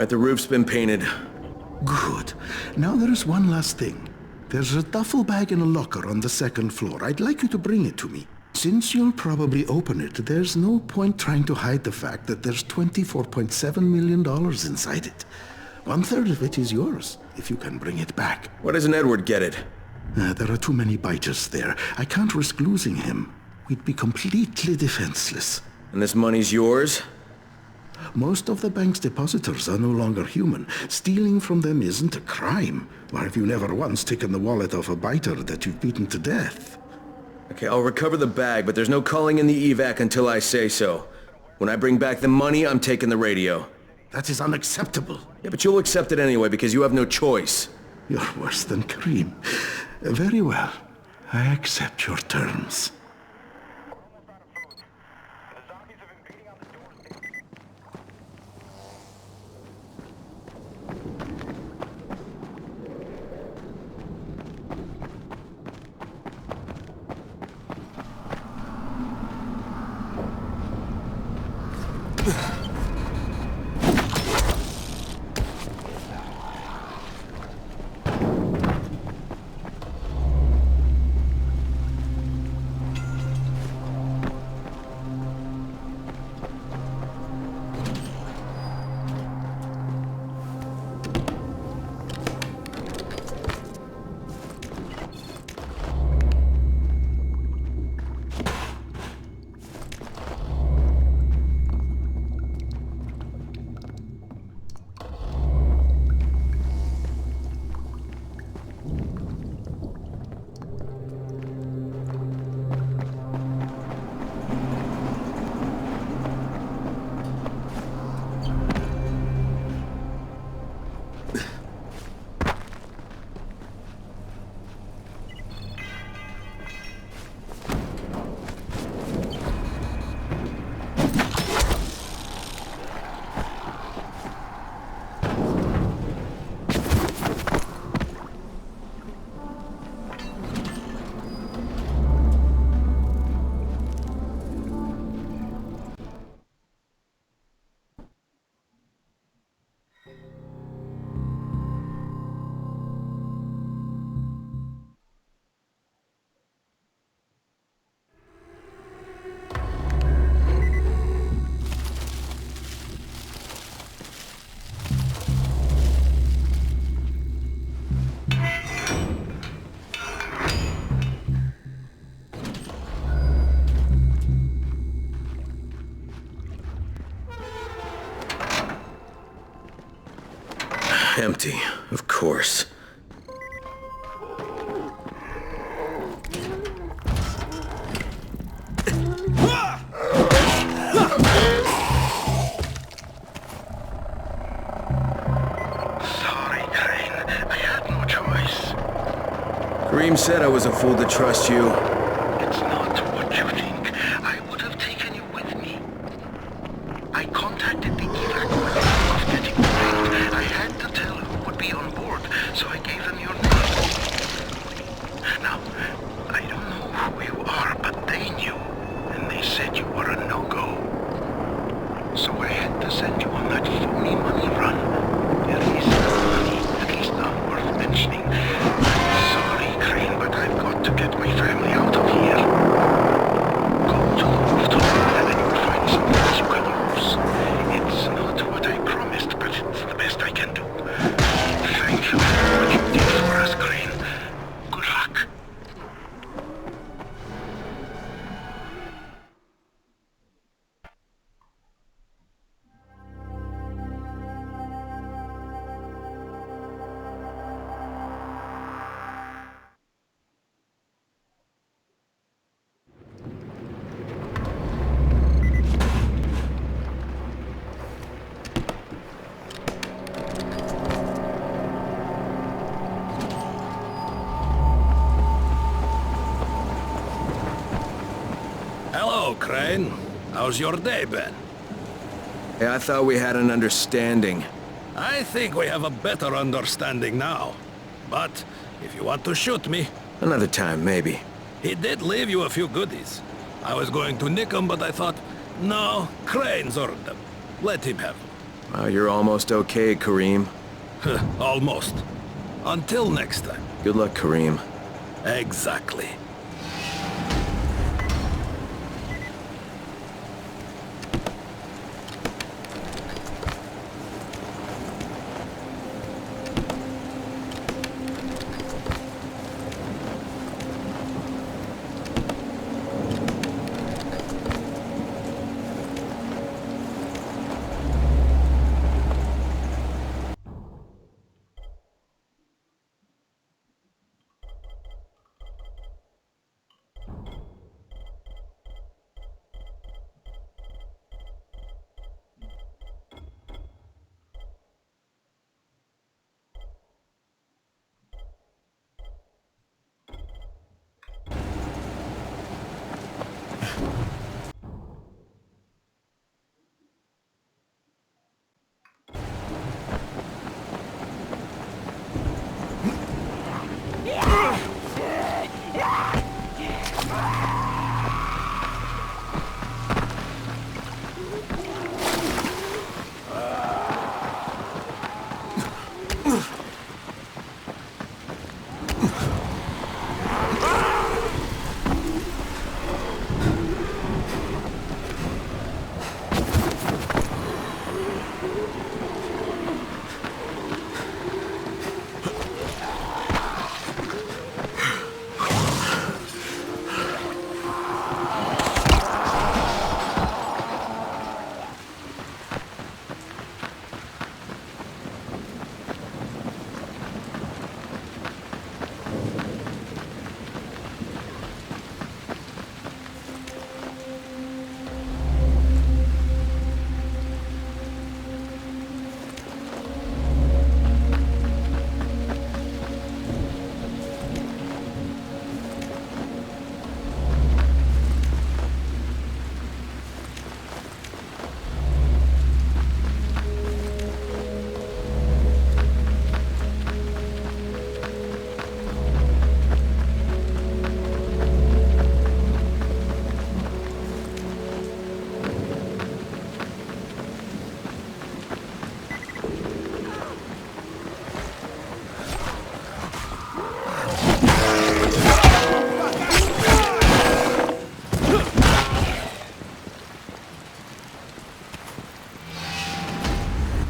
Alright, the roof's been painted. Good. Now there is one last thing. There's a duffel bag in a locker on the second floor. I'd like you to bring it to me. Since you'll probably open it, there's no point trying to hide the fact that there's $24.7 million inside it. 1/3 of it is yours, if you can bring it back. Why doesn't Edward get it? There are too many biters there. I can't risk losing him. We'd be completely defenseless. And this money's yours? Most of the bank's depositors are no longer human. Stealing from them isn't a crime. Or have you never once taken the wallet of a biter that you've beaten to death? Okay, I'll recover the bag, but there's no calling in the evac until I say so. When I bring back the money, I'm taking the radio. That is unacceptable. Yeah, but you'll accept it anyway because you have no choice. You're worse than Kareem. Very well. I accept your terms. Empty, of course. Kareem said I was a fool to trust you. It's not what you think. I would have taken you with me. I contacted the evac when I was getting framed. I had to tell who would be on board, so I gave them your name. Now, I don't know who you are, but they knew, and they said you were a no-go. So I had to send you on that phony money run. There is no money, at least not worth mentioning. But I've got to get my family out of here. Go to the rooftop and you'll find some things you can use. It's not what I promised, but it's the best I can do. Thank you for what you did for us, Crane. Good luck. Hello, Crane. How's your day been? Hey, I thought we had an understanding. I think we have a better understanding now. But if you want to shoot me... Another time, maybe. He did leave you a few goodies. I was going to nick them, but I thought, no, Crane's earned them. Let him have them. Well, you're almost okay, Kareem. Almost. Until next time. Good luck, Kareem. Exactly.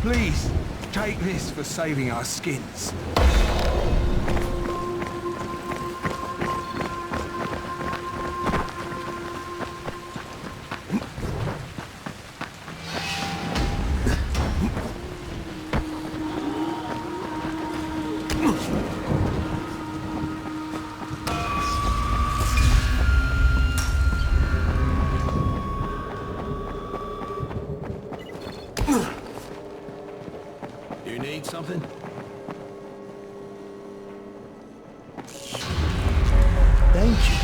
Please, take this for saving our skins. You need something? Thank you.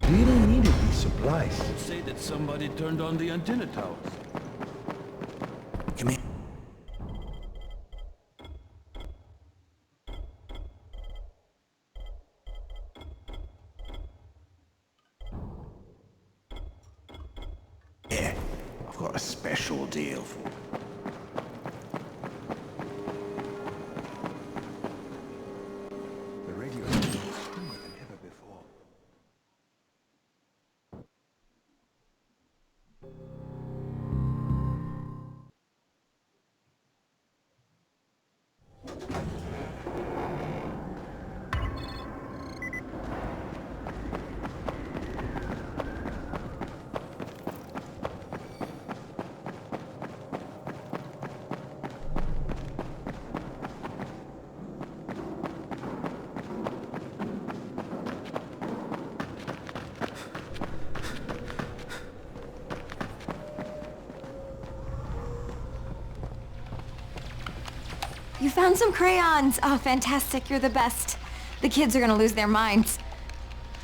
Really needed these supplies. Say that somebody turned on the antenna towers. Come here. Yeah, I've got a special deal for you. The radio is stronger than ever before. You found some crayons! Oh, fantastic, you're the best. The kids are gonna lose their minds.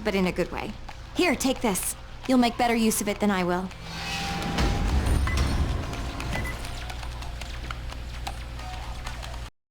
But in a good way. Here, take this. You'll make better use of it than I will.